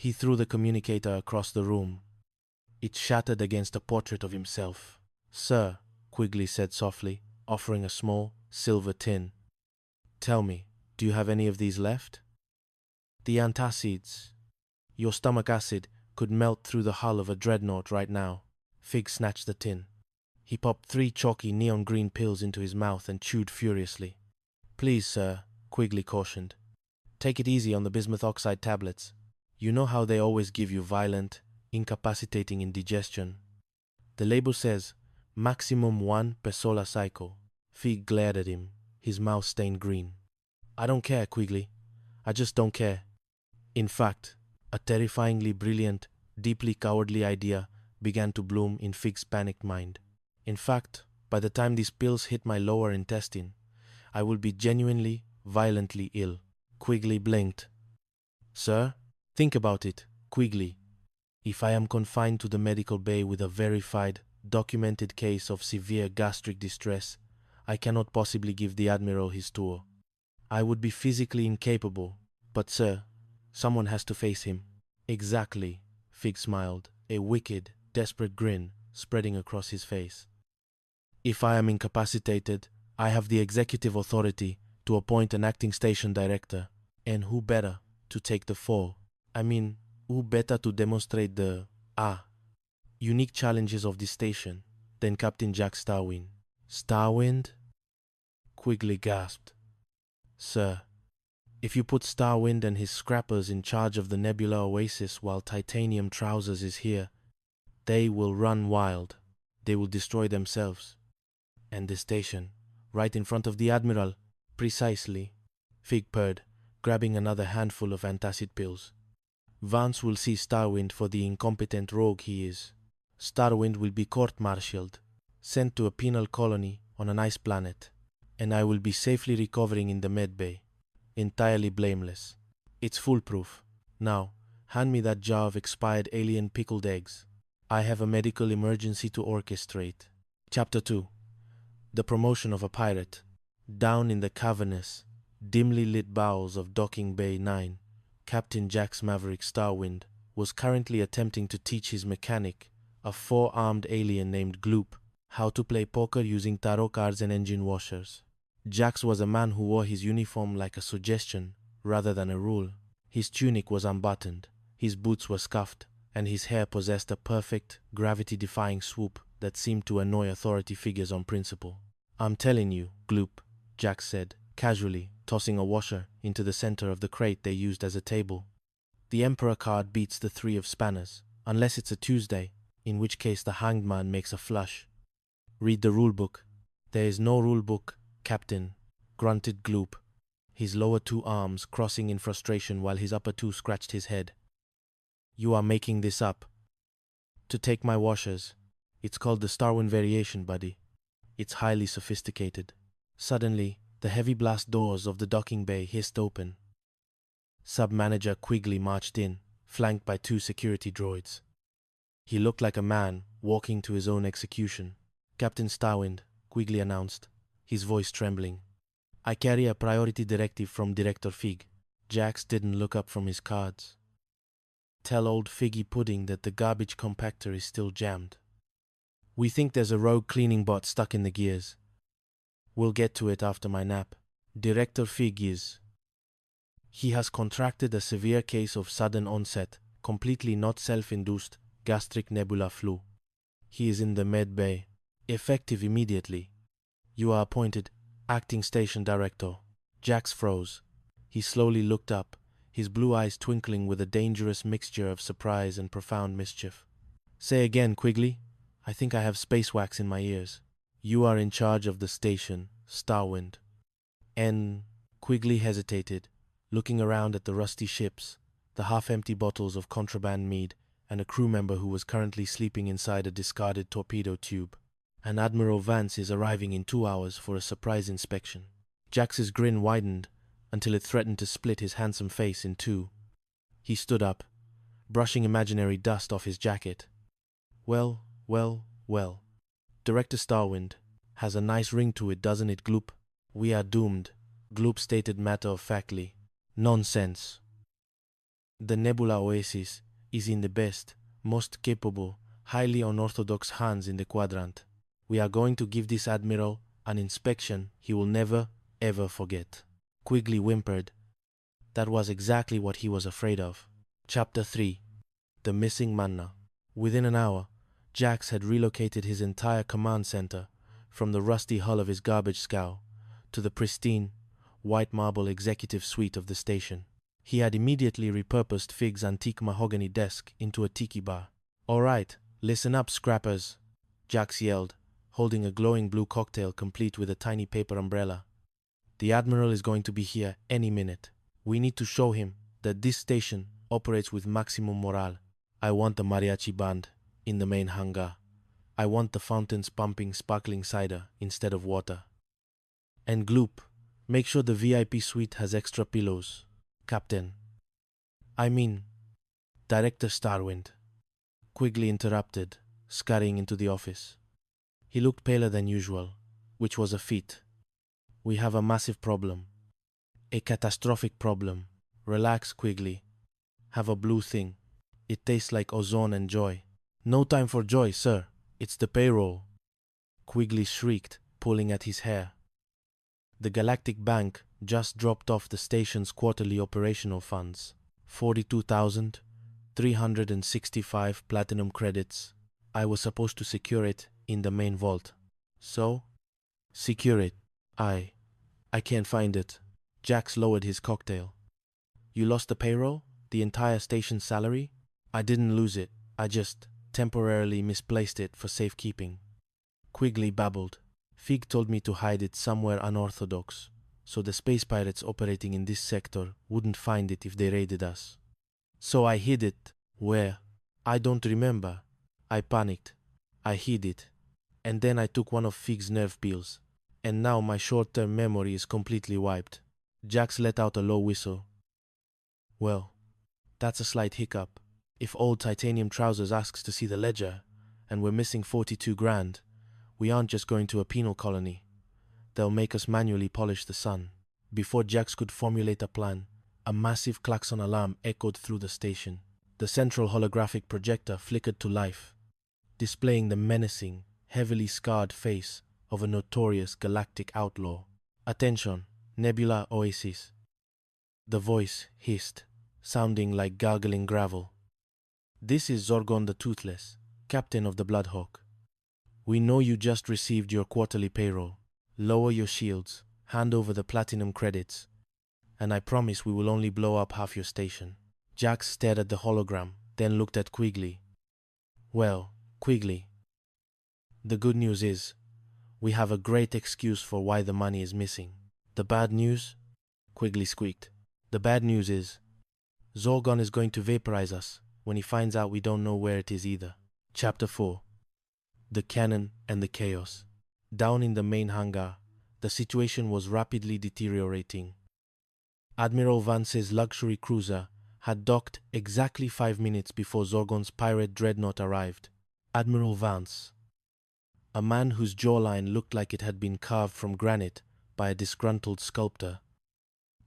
He threw the communicator across the room. It shattered against a portrait of himself. "Sir," Quigley said softly, offering a small, silver tin. "Tell me, do you have any of these left?" "The antacids. Your stomach acid could melt through the hull of a dreadnought right now." Fig snatched the tin. He popped 3 chalky neon green pills into his mouth and chewed furiously. "Please, sir," Quigley cautioned. "Take it easy on the bismuth oxide tablets. You know how they always give you violent, incapacitating indigestion. The label says, maximum 1 per solar cycle." Fig glared at him, his mouth stained green. "I don't care, Quigley. I just don't care." In fact, a terrifyingly brilliant, deeply cowardly idea began to bloom in Fig's panicked mind. "In fact, by the time these pills hit my lower intestine, I will be genuinely, violently ill." Quigley blinked. "Sir, think about it, Quigley. If I am confined to the medical bay with a verified, documented case of severe gastric distress, I cannot possibly give the Admiral his tour. I would be physically incapable, but sir, someone has to face him." "Exactly," Fig smiled, a wicked, desperate grin spreading across his face. "If I am incapacitated, I have the executive authority to appoint an acting station director, and who better to take the fall? I mean, who better to demonstrate the, unique challenges of this station than Captain Jack Starwind?" "Starwind?" Quigley gasped. "Sir, if you put Starwind and his scrappers in charge of the Nebula Oasis while Titanium Trousers is here, they will run wild. They will destroy themselves. And the station, right in front of the Admiral." "Precisely," Fig purred, grabbing another handful of antacid pills. "Vance will see Starwind for the incompetent rogue he is. Starwind will be court-martialed, sent to a penal colony on an ice planet, and I will be safely recovering in the med bay, entirely blameless. It's foolproof. Now, hand me that jar of expired alien pickled eggs. I have a medical emergency to orchestrate." Chapter 2. The promotion of a pirate. Down in the cavernous, dimly lit bowels of Docking Bay 9, Captain Jack's Maverick Starwind was currently attempting to teach his mechanic, a 4-armed alien named Gloop, how to play poker using tarot cards and engine washers. Jax was a man who wore his uniform like a suggestion rather than a rule. His tunic was unbuttoned, his boots were scuffed, and his hair possessed a perfect, gravity-defying swoop that seemed to annoy authority figures on principle. "I'm telling you, Gloop," Jax said, casually, tossing a washer into the center of the crate they used as a table. "The Emperor card beats the 3 of spanners, unless it's a Tuesday, in which case the Hanged Man makes a flush. Read the rulebook." "There is no rulebook, Captain," grunted Gloop, his lower 2 arms crossing in frustration while his upper 2 scratched his head. "You are making this up." "To take my washers. It's called the Starwind variation, buddy. It's highly sophisticated." Suddenly, the heavy blast doors of the docking bay hissed open. Sub-Manager Quigley marched in, flanked by 2 security droids. He looked like a man walking to his own execution. "Captain Starwind," Quigley announced, his voice trembling. "I carry a priority directive from Director Fig." Jax didn't look up from his cards. "Tell old Figgy Pudding that the garbage compactor is still jammed. We think there's a rogue cleaning bot stuck in the gears. We'll get to it after my nap. Director Fig is. He has contracted a severe case of sudden onset, completely not self-induced, gastric nebula flu. He is in the med bay. Effective immediately. You are appointed acting station director." Jax froze. He slowly looked up, his blue eyes twinkling with a dangerous mixture of surprise and profound mischief. "Say again, Quigley. I think I have space wax in my ears." "You are in charge of the station, Starwind." Quigley hesitated, looking around at the rusty ships, the half-empty bottles of contraband mead, and a crew member who was currently sleeping inside a discarded torpedo tube. "And Admiral Vance is arriving in 2 hours for a surprise inspection." Jax's grin widened until it threatened to split his handsome face in 2. He stood up, brushing imaginary dust off his jacket. Well. Director Starwind has a nice ring to it, doesn't it, Gloop?" "We are doomed," Gloop stated matter-of-factly. "Nonsense. The Nebula Oasis is in the best, most capable, highly unorthodox hands in the quadrant. We are going to give this admiral an inspection he will never, ever forget. Quigley whimpered. That was exactly what he was afraid of. Chapter 3. The Missing Manna. Within an hour, Jax had relocated his entire command center from the rusty hull of his garbage scow to the pristine, white marble executive suite of the station. He had immediately repurposed Fig's antique mahogany desk into a tiki bar. "All right, listen up, scrappers," Jax yelled, holding a glowing blue cocktail complete with a tiny paper umbrella. "The Admiral is going to be here any minute. We need to show him that this station operates with maximum morale. I want the mariachi band in the main hangar. I want the fountains pumping sparkling cider instead of water. And Gloop, make sure the VIP suite has extra pillows. Captain. I mean, Director Starwind," Quigley interrupted, scurrying into the office. He looked paler than usual, which was a feat. "We have a massive problem. A catastrophic problem. Relax, Quigley. Have a blue thing. It tastes like ozone and joy." "No time for joy, sir. It's the payroll," Quigley shrieked, pulling at his hair. The Galactic Bank just dropped off the station's quarterly operational funds. 42,365 platinum credits. I was supposed to secure it in the main vault. So? Secure it. I can't find it. Jax lowered his cocktail. "You lost the payroll? The entire station's salary?" "I didn't lose it. I just temporarily misplaced it for safekeeping," Quigley babbled. "Fig told me to hide it somewhere unorthodox, so the space pirates operating in this sector wouldn't find it if they raided us. So I hid it. Where? I don't remember. I panicked. I hid it. And then I took one of Fig's nerve pills. And now my short-term memory is completely wiped." Jax let out a low whistle. "Well, that's a slight hiccup. If old Titanium Trousers asks to see the ledger, and we're missing 42 grand, we aren't just going to a penal colony. They'll make us manually polish the sun." Before Jax could formulate a plan, a massive klaxon alarm echoed through the station. The central holographic projector flickered to life, displaying the menacing, heavily scarred face of a notorious galactic outlaw. "Attention, Nebula Oasis." The voice hissed, sounding like gargling gravel. "This is Zorgon the Toothless, captain of the Bloodhawk. We know you just received your quarterly payroll. Lower your shields, hand over the platinum credits, and I promise we will only blow up half your station." Jax stared at the hologram, then looked at Quigley. "Well, Quigley, the good news is, we have a great excuse for why the money is missing. The bad news?" Quigley squeaked. "The bad news is, Zorgon is going to vaporize us when he finds out we don't know where it is either." Chapter 4. The Cannon and the Chaos. Down in the main hangar, the situation was rapidly deteriorating. Admiral Vance's luxury cruiser had docked exactly 5 minutes before Zorgon's pirate dreadnought arrived. Admiral Vance, a man whose jawline looked like it had been carved from granite by a disgruntled sculptor,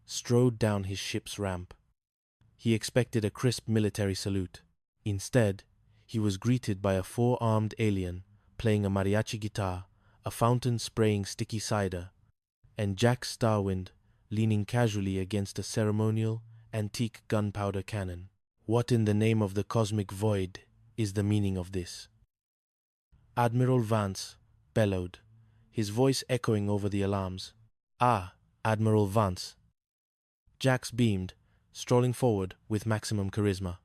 strode down his ship's ramp. He expected a crisp military salute. Instead, he was greeted by a 4-armed alien playing a mariachi guitar, a fountain spraying sticky cider, and Jax Starwind leaning casually against a ceremonial, antique gunpowder cannon. What in the name of the cosmic void is the meaning of this? Admiral Vance bellowed, his voice echoing over the alarms. "Ah, Admiral Vance." Jax beamed, strolling forward with maximum charisma.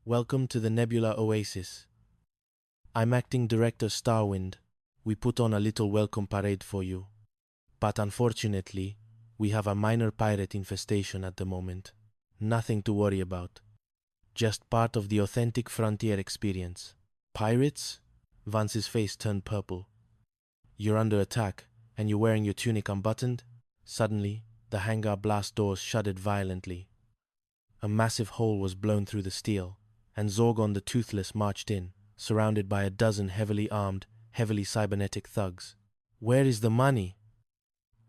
"Welcome to the Nebula Oasis. I'm Acting Director Starwind. We put on a little welcome parade for you. But unfortunately, we have a minor pirate infestation at the moment. Nothing to worry about. Just part of the authentic frontier experience." "Pirates?" Vance's face turned purple. "You're under attack, and you're wearing your tunic unbuttoned?" Suddenly, the hangar blast doors shuddered violently. A massive hole was blown through the steel, and Zorgon the Toothless marched in, surrounded by a dozen heavily armed, heavily cybernetic thugs. "Where is the money?"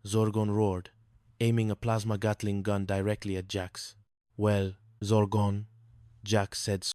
Zorgon roared, aiming a plasma Gatling gun directly at Jax. "Well, Zorgon, Jack said